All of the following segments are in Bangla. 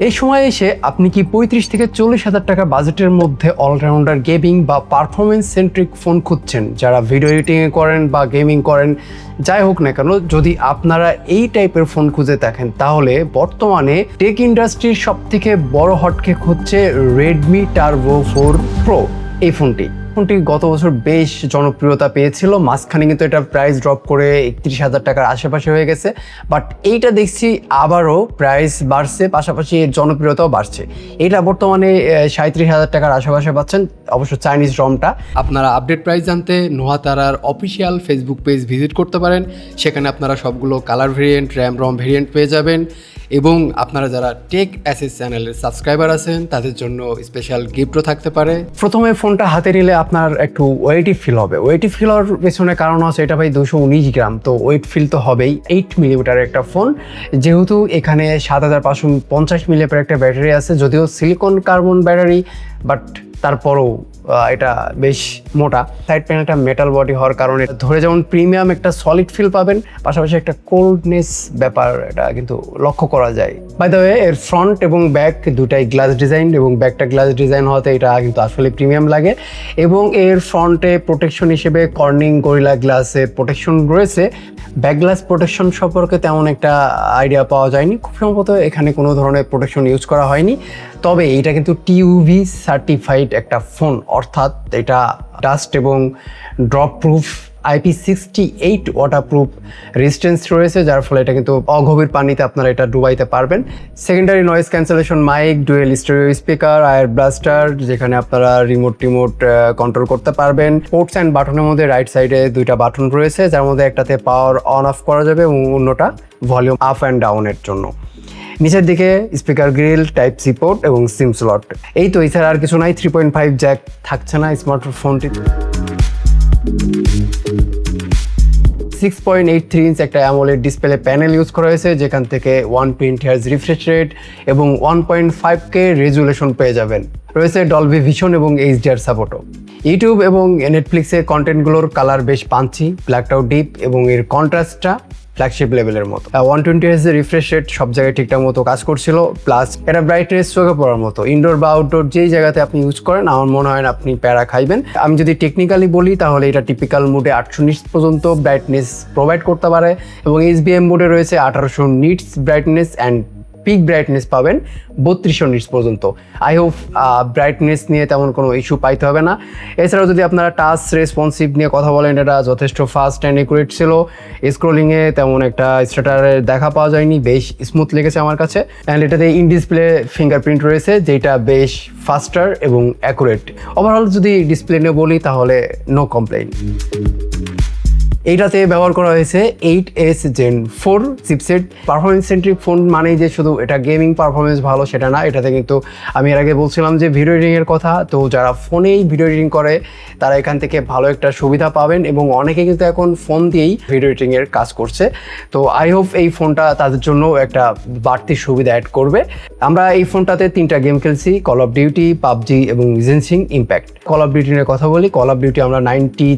এই সময় এসে আপনি কি 35 থেকে 40,000 টাকা বাজেটের মধ্যে অলরাউন্ডার গেমিং বা পারফরমেন্স সেন্ট্রিক ফোন খুঁজছেন? যারা ভিডিও এডিটিং করেন বা গেমিং করেন, যাই হোক না কেন, যদি আপনারা এই টাইপের ফোন খুঁজে থাকেন তাহলে বর্তমানে টেক ইন্ডাস্ট্রির সবথেকে বড় হটকেক হচ্ছে রেডমি টার্বো 4 প্রো। এই ফোনটি গত বছর বেশ জনপ্রিয়তা পেয়েছিল, মাঝখানে কিন্তু এটা প্রাইস ড্রপ করে 31,000 টাকার আশেপাশে হয়ে গেছে। বাট এইটা দেখছি আবারও প্রাইস বাড়ছে, পাশাপাশি এর জনপ্রিয়তাও বাড়ছে। এটা বর্তমানে 37,000 টাকার আশেপাশে পাচ্ছেন, অবশ্য চাইনিজ রমটা। আপনারা আপডেট প্রাইস জানতে নোহা তারার অফিসিয়াল ফেসবুক পেজ ভিজিট করতে পারেন। সেখানে আপনারা সবগুলো colour variant, RAM ROM variant পেয়ে যাবেন। এবং আপনারা যারা টেক অ্যাসেস চ্যানেলের সাবস্ক্রাইবার আছেন তাদের জন্য স্পেশাল গিফটও থাকতে পারে। প্রথমে ফোনটা হাতে নিলে আপনার একটু ওয়েটি ফিল হবে। ওয়েটি ফিল হওয়ার পেছনে কারণ আছে, এটা ভাই 219 গ্রাম, তো ওয়েট ফিল তো হবেই। 8 মিলিমিটারের একটা ফোন, যেহেতু এখানে 7550 মিলিঅ্যাম্পিয়ার একটা ব্যাটারি আছে, যদিও সিলিকন কার্বন ব্যাটারি, বাট তারপরও এটা বেশ মোটা। সাইড প্যানেলটা মেটাল বডি হওয়ার কারণে ধরে যেমন প্রিমিয়াম একটা সলিড ফিল পাবেন, পাশাপাশি একটা কোল্ডনেস ব্যাপার এটা কিন্তু লক্ষ্য করা যায়। বাই দ্য ওয়ে, এর ফ্রন্ট এবং ব্যাক দুটাই গ্লাস ডিজাইন, এবং ব্যাকটা গ্লাস ডিজাইন হওয়াতে এটা কিন্তু আসলে প্রিমিয়াম লাগে। এবং এর ফ্রন্টে প্রোটেকশন হিসেবে কর্নিং গরিলা গ্লাসের প্রোটেকশন রয়েছে। ব্যাক গ্লাস প্রোটেকশন সম্পর্কে তেমন একটা আইডিয়া পাওয়া যায়নি, খুব সম্ভবত এখানে কোনো ধরনের প্রোটেকশন ইউজ করা হয়নি। তবে এটা কিন্তু টিউভি সার্টিফাইড একটা ফোন, অর্থাৎ এটা ডাস্ট এবং drop proof, IP68 waterproof resistance রয়েছে, যার ফলে এটা কিন্তু অগভীর পানিতে আপনারা এটা ডুবাইতে পারবেন। Secondary noise cancellation mic, dual stereo speaker, air blaster, যেখানে আপনারা রিমোট কন্ট্রোল করতে পারবেন। পোর্টস অ্যান্ড বাটনের মধ্যে রাইট সাইডে দুইটা বাটন রয়েছে, যার মধ্যে একটাতে পাওয়ার অন অফ করা যাবে এবং অন্যটা ভলিউম আপ অ্যান্ড ডাউনের জন্য। নিচের দিকে speaker grill, type C port এবং সিম স্লট। এই তো, এছাড়া আর কিছু নাই। 3.5 জ্যাক থাকছে না স্মার্টফোনটি। 6.83 ইঞ্চ একটা অ্যামোলেড ডিসপ্লে প্যানেল ইউজ করা হয়েছে, যেখান থেকে 120 হার্জ রিফ্রেশ রেট এবং 1.5K রেজুলেশন পেয়ে যাবেন। রয়েছে ডলবি ভিশন এবং HDR সাপোর্টও। ইউটিউব এবং নেটফ্লিক্সের কন্টেন্টগুলোর কালার বেশ পাঞ্চি, ব্ল্যাকটাও ডিপ এবং এর কন্ট্রাস্টটা ফ্ল্যাগশিপ লেভেলের মতো। 120 হার্জ রিফ্রেশ রেট সব জায়গায় ঠিকঠাক মতো কাজ করছিল, প্লাস এটা ব্রাইটনেস চোখে পড়ার মতো। ইনডোর বা আউটডোর যেই জায়গাতে আপনি ইউজ করেন, আমার মনে হয় না আপনি প্যারা খাইবেন। আমি যদি টেকনিক্যালি বলি তাহলে এটা টিপিক্যাল মোডে 800 নিটস পর্যন্ত ব্রাইটনেস প্রোভাইড করতে পারে, এবং HBM মোডে রয়েছে 1800 nits brightness, and pick brightness পাবেন 3200 নিটস পর্যন্ত। আই হোপ ব্রাইটনেস নিয়ে তেমন কোনো ইস্যু পাইতে হবে না। এছাড়াও যদি আপনারা টাচ রেসপন্সিভ নিয়ে কথা বলেন, এটা যথেষ্ট ফাস্ট অ্যান্ড একুরেট ছিল। স্ক্রোলিংয়ে তেমন একটা স্ট্যাটারের দেখা পাওয়া যায়নি, বেশ স্মুথ লেগেছে আমার কাছে। অ্যান্ড এটাতে ইন ডিসপ্লে ফিঙ্গারপ্রিন্ট রয়েছে, যেটা বেশ ফাস্টার এবং অ্যাকুরেট। ওভারঅল যদি ডিসপ্লে নিয়ে বলি তাহলে নো কমপ্লেইন। এইটাতে ব্যবহার করা হয়েছে 8S Gen 4 chipset. Performance centric phone মানেই যে শুধু এটা গেমিং পারফরমেন্স ভালো সেটা না, এটাতে কিন্তু আমি এর আগে বলছিলাম যে ভিডিও এডিটিংয়ের কথা, তো যারা ফোনেই ভিডিও এডিটিং করে তারা এখান থেকে ভালো একটা সুবিধা পাবেন, এবং অনেকে কিন্তু এখন ফোন দিয়েই ভিডিও এডিটিংয়ের কাজ করছে। তো আই হোপ এই ফোনটা তাদের জন্য একটা বাড়তি সুবিধা অ্যাড করবে। আমরা এই ফোনটাতে 3টা গেম খেলছি, কল অফ ডিউটি, পাবজি এবং জেনসিং ইম্প্যাক্ট। কল অফ ডিউটি নিয়ে কথা বলি। কল অফ ডিউটি আমরা 90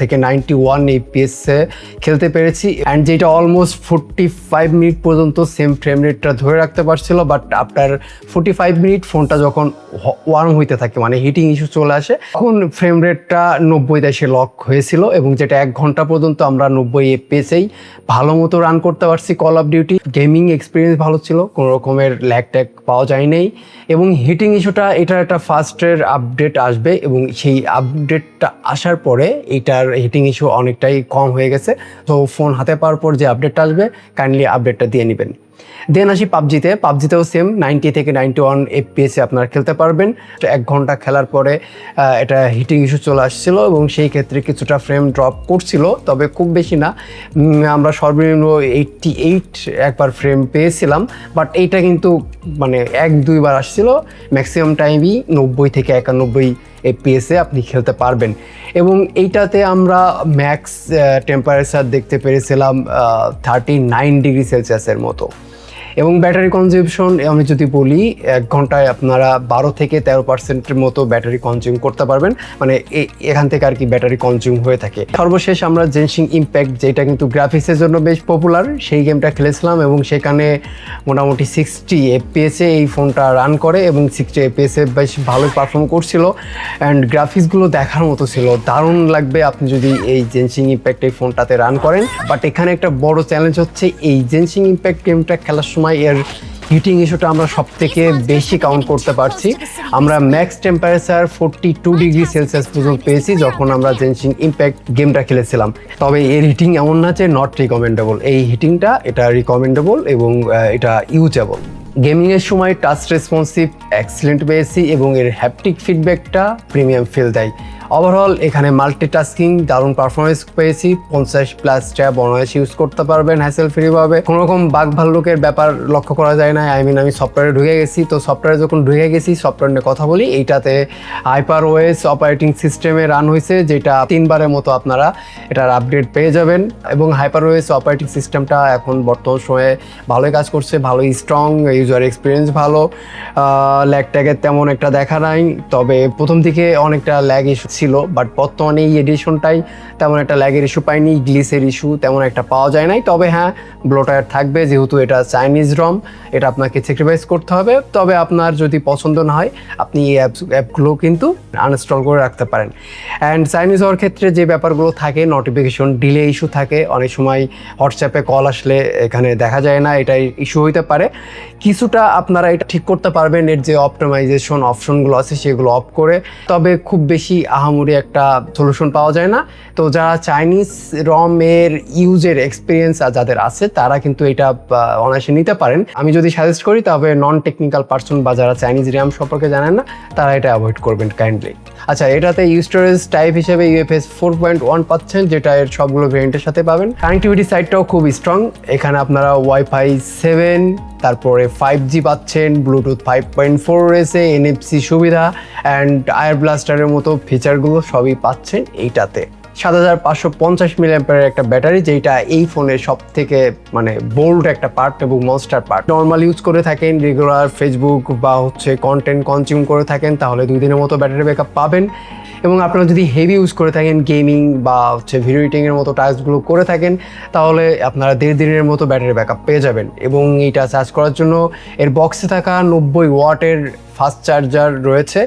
থেকে 91 FPS খেলতে পেরেছি, অ্যান্ড যেটা অলমোস্ট 45 মিনিট পর্যন্ত সেম ফ্রেম রেটটা ধরে রাখতে পারছিল। বাট আফটার 45 মিনিট ফোনটা যখন ওয়ার্ম হইতে থাকে, মানে হিটিং ইস্যু চলে আসে, তখন ফ্রেম রেটটা 90 এসে লক হয়েছিল, এবং যেটা 1 ঘন্টা পর্যন্ত আমরা 90 FPS-এই ভালো মতো রান করতে পারছি call of duty. Gaming experience ভালো ছিল, কোনো রকমের ল্যাগ ট্যাগ পাওয়া যায়নি। এবং হিটিং ইস্যুটা, এটার একটা ফার্স্টের আপডেট আসবে, এবং সেই আপডেটটা আসার পরে এটার হিটিং ইস্যু অনেকটাই কম হয়ে গেছে। তো ফোন হাতে পাওয়ার পর যে আপডেটটা আসবে, কাইন্ডলি আপডেটটা দিয়ে নেবেন। দেন আসি পাবজিতে। পাবজিতেও সেম 90 থেকে 91 FPS-এ আপনারা খেলতে পারবেন। 1 ঘন্টা খেলার পরে এটা হিটিং ইস্যু চলে আসছিল, এবং সেই ক্ষেত্রে কিছুটা ফ্রেম ড্রপ করছিল, তবে খুব বেশি না। আমরা সর্বনিম্ন 88 একবার ফ্রেম পেয়েছিলাম, বাট এইটা কিন্তু মানে 1-2 বার আসছিল। ম্যাক্সিমাম টাইমই 90 থেকে 91 FPS-এ আপনি খেলতে পারবেন। এবং এইটাতে আমরা ম্যাক্স টেম্পারেচার দেখতে পেরেছিলাম 39 ডিগ্রি সেলসিয়াসের মতো। এবং ব্যাটারি কনজিউমশন আমি যদি বলি 1 ঘন্টায় আপনারা 12 থেকে 13% মতো ব্যাটারি কনজিউম করতে পারবেন, মানে এখান থেকে আর কি ব্যাটারি কনজিউম হয়ে থাকে। সর্বশেষ আমরা জেনশিং ইম্প্যাক্ট, যেটা কিন্তু গ্রাফিক্সের জন্য বেশ পপুলার, সেই গেমটা খেলেছিলাম এবং সেখানে মোটামুটি 60 এফপিএসে এই ফোনটা রান করে এবং 60 এফপিএসে বেশ ভালোই পারফর্ম করছিল অ্যান্ড গ্রাফিক্সগুলো দেখার মতো ছিল, দারুণ লাগবে আপনি যদি এই জেনশিং ইম্প্যাক্ট এই ফোনটাতে রান করেন। বাট এখানে একটা বড় চ্যালেঞ্জ হচ্ছে এই জেনশিং ইম্প্যাক্ট গেমটা খেলার সময় এর হিটিং ইস্যুটা আমরা সব থেকে বেশি কাউন্ট করতে পারছি। আমরা ম্যাক্স টেম্পারেচার 42 ডিগ্রি সেলসিয়াস পর্যন্ত পেয়েছি যখন আমরা জেনশিং ইম্প্যাক্ট গেমটা খেলেছিলাম। তবে এর হিটিং এমন না যে নট রিকমেন্ডেবল, এই হিটিংটা এটা রিকমেন্ডেবল এবং এটা ইউজেবল। গেমিংয়ের সময় টাচ রেসপন্সিভ এক্সিলেন্ট পেয়েছি এবং এর হ্যাপটিক ফিডব্যাকটা প্রিমিয়াম ফিল দেয়। ওভারঅল এখানে মাল্টিটাস্কিং দারুণ পারফরমেন্স পেয়েছি, 50+ ট্যাব অনায়াসে ইউজ করতে পারবেন হ্যাসেল ফ্রিভাবে, কোনো রকম বাগ ভাল্লুকের ব্যাপার লক্ষ্য করা যায় না। আমি সফটওয়্যারে ঢুকে গেছি, তো সফটওয়্যারে যখন ঢুকে গেছি সফটওয়্যার নিয়ে কথা বলি। এইটাতে HyperOS অপারেটিং সিস্টেমে রান হয়েছে, যেটা 3বারের মতো আপনারা এটার আপডেট পেয়ে যাবেন এবং HyperOS অপারেটিং সিস্টেমটা এখন বর্তমান সময়ে ভালোই কাজ করছে, ভালোই স্ট্রং, ইউজার এক্সপিরিয়েন্স ভালো, ল্যাগ ট্যাগের তেমন একটা দেখা নাই। তবে প্রথম দিকে অনেকটা ল্যাগ ইস্যু ছিল, বাট বর্তমানে এই এডিশনটাই তেমন একটা ল্যাগের ইস্যু পাইনি, গ্লিসের ইস্যু তেমন একটা পাওয়া যায় নাই। তবে হ্যাঁ, ব্লোটার থাকবে, যেহেতু এটা চাইনিজ রম, এটা আপনাকে স্যাক্রিফাইস করতে হবে। তবে আপনার যদি পছন্দ না হয় আপনি এই অ্যাপগুলো কিন্তু আনইনস্টল করে রাখতে পারেন। অ্যান্ড চাইনিজ হওয়ার ক্ষেত্রে যে ব্যাপারগুলো থাকে, নোটিফিকেশন ডিলে ইস্যু থাকে, অনেক সময় হোয়াটসঅ্যাপে কল আসলে এখানে দেখা যায় না, এটা ইস্যু হইতে পারে। কিছুটা আপনারা এটা ঠিক করতে পারবেন, এর যে অপটিমাইজেশন অপশনগুলো আছে সেগুলো অফ করে। তবে খুব বেশি আহামরি একটা সলিউশন পাওয়া যায় না। তো যারা চাইনিজ রমের ইউজের এক্সপিরিয়েন্স যাদের আছে তারা কিন্তু এটা অনায়াসে নিতে পারেন। আমি যদি সাজেস্ট করি তবে নন টেকনিক্যাল পার্সন বা যারা চাইনিজ র্যাম সম্পর্কে জানেন না তারা এটা অ্যাভয়েড করবেন কাইন্ডলি। আচ্ছা, এটাতে স্টোরেজ টাইপ হিসেবে UFS 4.1 পাচ্ছেন, যেটা এর সবগুলো ভেরিয়েন্টের সাথে পাবেন। কানেক্টিভিটি সাইডটাও খুব স্ট্রং, এখানে আপনারা Wi-Fi 7, তারপরে 5G পাচ্ছেন, ব্লুটুথ 5.4 রয়েছে, NFC সুবিধা অ্যান্ড আয়ার ব্লাস্টারের মতো ফিচারগুলো সবই পাচ্ছেন এইটাতে। 7550 mAh একটা ব্যাটারি, যেটা এই ফোনের সব থেকে মানে বোল্ড একটা পার্ট এবং মনস্টার পার্ট। নর্মাল ইউজ করে থাকেন, রেগুলার ফেসবুক বা কন্টেন্ট কনজিউম করে থাকেন, তাহলে 2 দিনের মতো ব্যাটারি ব্যাকআপ পাবেন। এবং আপনারা যদি হেভি ইউজ করে থাকেন, গেমিং বা ভিডিও এডিটিংয়ের মতো টাস্কগুলো করে থাকেন, তাহলে আপনারা 1.5 দিনের মতো ব্যাটারি ব্যাকআপ পেয়ে যাবেন। এবং এইটা চার্জ করার জন্য এর বক্সে থাকা 90 ওয়াটের ফাস্ট চার্জার রয়েছে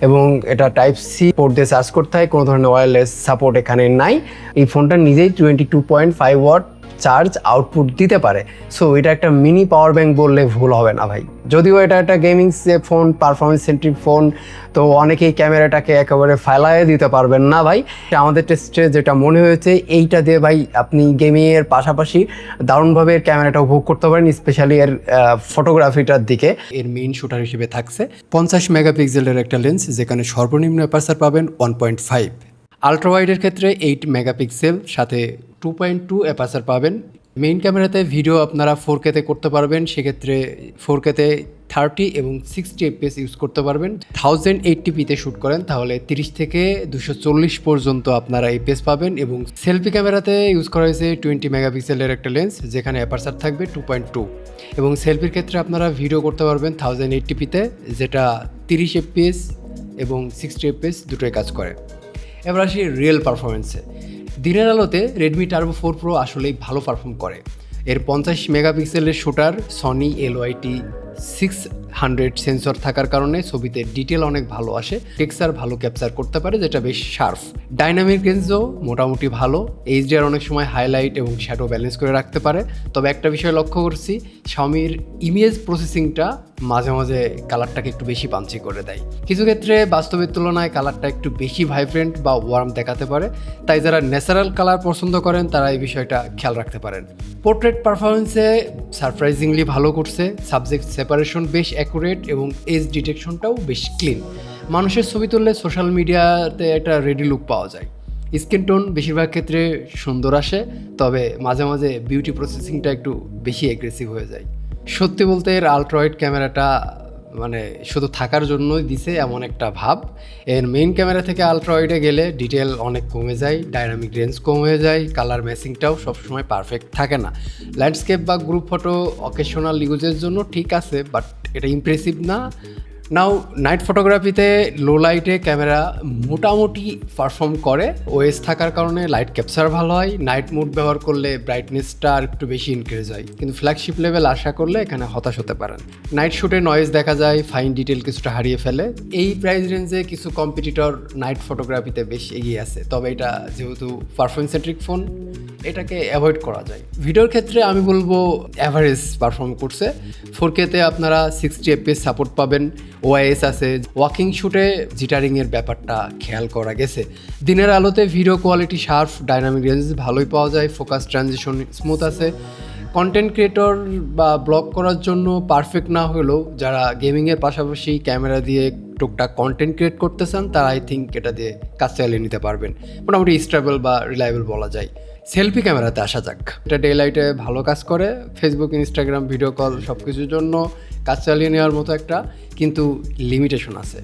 এবং এটা Type-C পোর্ট দিয়ে চার্জ করতে হয়, কোনো ধরনের ওয়্যারলেস সাপোর্ট এখানে নাই। এই ফোনটা নিজেই 22.5 ওয়াট চার্জ আউটপুট দিতে পারে। সো এটা একটা মিনি পাওয়ার ব্যাংক বললে ভুল হবে না ভাই। যদিও এটা একটা gaming phone, performance centric phone, তো অনেকেই ক্যামেরাটাকে একেবারে ফালায়ে দিতে পারবেন না ভাই। আমাদের টেস্টে যেটা মনে হয়েছে, এইটা দিয়ে ভাই আপনি গেমিংয়ের পাশাপাশি দারুণভাবে এর ক্যামেরাটা উপভোগ করতে পারেন, স্পেশালি এর ফটোগ্রাফিটার দিকে। এর মেইন শুটার হিসেবে থাকছে 50 মেগাপিক্সেলের একটা লেন্স, যেখানে সর্বনিম্ন অ্যাপারচার পাবেন 1.5। আলট্রা ওয়াইডের ক্ষেত্রে 8 মেগাপিক্সেল, সাথে 2.2 অ্যাপারচার পাবেন। মেইন ক্যামেরাতে ভিডিও আপনারা 4K-তে করতে পারবেন, সেক্ষেত্রে 4K-তে 30 এবং 60 FPS ইউজ করতে পারবেন। 1080p-তে শ্যুট করেন তাহলে 30 থেকে 240 পর্যন্ত আপনারা FPS পাবেন। এবং সেলফি ক্যামেরাতে ইউজ করা হয়েছে 20 মেগাপিক্সেলের একটা লেন্স, যেখানে অ্যাপারচার থাকবে 2.2। এবং সেলফির ক্ষেত্রে আপনারা ভিডিও করতে পারবেন 1080p-তে, যেটা 30 FPS এবং 60 FPS দুটোই কাজ করে। এবার আসি রিয়েল পারফরমেন্সে। দিনের আলোতে রেডমি টার্বো 4 প্রো আসলেই ভালো পারফর্ম করে। এর 50 মেগাপিক্সেলের শুটার, সনি LYT600 সেন্সর থাকার কারণে ছবিতে ডিটেল অনেক ভালো আসে, টেক্সচার ভালো ক্যাপচার করতে পারে, যেটা বেশ শার্প। ডাইনামিক রেঞ্জও মোটামুটি ভালো, HDR অনেক সময় হাইলাইট এবং শ্যাডো ব্যালেন্স করে রাখতে পারে। তবে একটা বিষয় লক্ষ্য করছি, Xiaomiর ইমেজ প্রসেসিংটা মাঝে মাঝে কালারটাকে একটু বেশি পাঞ্চি করে দেয়। কিছু ক্ষেত্রে বাস্তবের তুলনায় কালারটা একটু বেশি ভাইব্রেন্ট বা ওয়ার্ম দেখাতে পারে, তাই যারা ন্যাচারাল কালার পছন্দ করেন তারা এই বিষয়টা খেয়াল রাখতে পারেন। পোর্ট্রেট পারফরমেন্সে সারপ্রাইজিংলি ভালো করছে, সাবজেক্ট সেপারেশন বেশ অ্যাকুরেট এবং এজ ডিটেকশনটাও বেশ ক্লিন। মানুষের ছবি তুললে সোশ্যাল মিডিয়াতে একটা রেডি লুক পাওয়া যায়। স্কিন টোন বেশিরভাগ ক্ষেত্রে সুন্দর আসে, তবে মাঝে মাঝে বিউটি প্রসেসিংটা একটু বেশি অ্যাগ্রেসিভ হয়ে যায়। সত্যি বলতে এর আলট্রা ওয়াইড ক্যামেরাটা মানে শুধু থাকার জন্যই দিছে এমন একটা ভাব। এর মেইন ক্যামেরা থেকে আলট্রা ওয়াইডে গেলে ডিটেল অনেক কমে যায়, ডাইনামিক রেঞ্জ কমে যায়, কালার ম্যাচিংটাও সবসময় পারফেক্ট থাকে না। ল্যান্ডস্কেপ বা গ্রুপ ফটো অকেশনাল ইউজের জন্য ঠিক আছে, বাট এটা ইমপ্রেসিভ না। নাও নাইট ফটোগ্রাফিতে লো লাইটে ক্যামেরা মোটামুটি পারফর্ম করে, ওএস থাকার কারণে লাইট ক্যাপচার ভালো হয়। নাইট মোড ব্যবহার করলে ব্রাইটনেসটা আর একটু বেশি ইনক্রিজ হয়, কিন্তু ফ্ল্যাগশিপ লেভেল আশা করলে এখানে হতাশ হতে পারেন। নাইট শ্যুটে নয়েজ দেখা যায়, ফাইন ডিটেল কিছুটা হারিয়ে ফেলে। এই প্রাইস রেঞ্জে কিছু কম্পিটিটর নাইট ফটোগ্রাফিতে বেশ এগিয়ে আছে, তবে এটা যেহেতু পারফরমেন্স সেন্ট্রিক ফোন এটাকে অ্যাভয়েড করা যায়। ভিডিওর ক্ষেত্রে আমি বলবো অ্যাভারেজ পারফর্ম করছে। 4K-তে আপনারা 60 FPS সাপোর্ট পাবেন, ওআইএস আছে। ওয়াকিং শ্যুটে জিটারিংয়ের ব্যাপারটা খেয়াল করা গেছে। দিনের আলোতে video quality sharp, dynamic range ভালোই পাওয়া যায়, ফোকাস ট্রানজিশন স্মুথ আছে। কন্টেন্ট ক্রিয়েটর বা ব্লগ করার জন্য পারফেক্ট না হলেও যারা গেমিংয়ের পাশাপাশি ক্যামেরা দিয়ে টুকটাক কন্টেন্ট ক্রিয়েট করতে চান তারা আই থিঙ্ক এটা দিয়ে কাজ চালিয়ে নিতে পারবেন। মোটামুটি স্টেবল বা রিলায়েবল বলা যায়। সেলফি ক্যামেরাতে আসা যাক, এটা ডে লাইটে ভালো কাজ করে, ফেসবুক, ইনস্টাগ্রাম, ভিডিও কল সব কিছুর জন্য কাজ চালিয়ে নেওয়ার মতো একটা, কিন্তু লিমিটেশন আছে।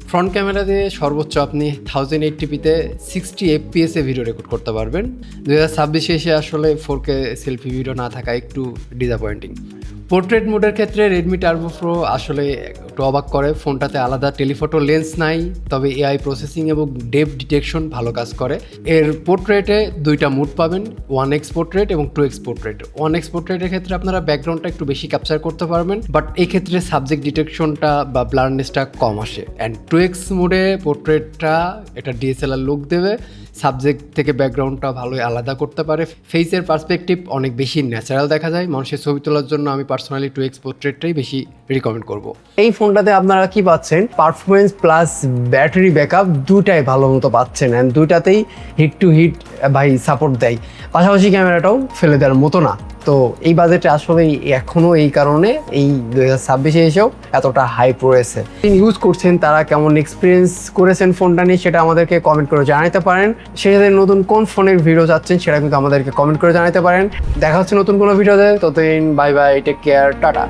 ফ্রন্ট ক্যামেরা দিয়ে সর্বোচ্চ আপনি 1080p-তে 60 FPS-এ ভিডিও রেকর্ড করতে পারবেন। 2026-এ এসে আসলে 4K সেলফি ভিডিও না থাকা একটু ডিসঅ্যাপয়েন্টিং। পোর্ট্রেট মোডের ক্ষেত্রে রেডমি টার্বো প্রো আসলে একটু অবাক করে। ফোনটাতে আলাদা টেলিফটো লেন্স নাই, তবে এআই প্রসেসিং এবং ডেপথ ডিটেকশন ভালো কাজ করে। এর পোর্ট্রেটে দুইটা মোড পাবেন, 1x পোর্ট্রেট এবং 2x পোর্ট্রেট। 1x পোর্ট্রেটের ক্ষেত্রে আপনারা ব্যাকগ্রাউন্ডটা একটু বেশি ক্যাপচার করতে পারবেন, বাট এই ক্ষেত্রে সাবজেক্ট ডিটেকশনটা বা ব্লারনেসটা কম আসে। অ্যান্ড 2x মোডে পোর্ট্রেটটা এটা ডিএসএলআর লুক দেবে, সাবজেক্ট থেকে ব্যাকগ্রাউন্ডটা ভালোই আলাদা করতে পারে। ফেসের পার্সপেক্টিভ অনেক বেশি ন্যাচারাল দেখা যায়। মানুষের ছবি তোলার জন্য আমি পার্সোনালি 2x পোর্ট্রেটটাই বেশি রিকমেন্ড করব। এই ফোনটাতে আপনারা কি পাচ্ছেন? পারফরমেন্স প্লাস ব্যাটারি ব্যাকআপ দুটাই ভালো মতো পাচ্ছেন, অ্যান্ড দুইটাতেই হিট টু হিট ভাই সাপোর্ট দেয়। পাশাপাশি ক্যামেরাটাও ফেলে দেওয়ার মতো না। তো এই বাজেটে আসলে এখনও এই কারণে এই 2026-এ এসেও এতটা হাইপ রয়েছে। ইউজ করছেন তারা কেমন এক্সপিরিয়েন্স করেছেন ফোনটা নিয়ে সেটা আমাদেরকে কমেন্ট করে জানাতে পারেন। সেই সাথে নতুন কোন ফোনের ভিডিও চাচ্ছেন সেটা কিন্তু আমাদেরকে কমেন্ট করে জানাতে পারেন। দেখা হচ্ছে নতুন কোনো ভিডিওতে, ততদিন bye bye, take care, tata.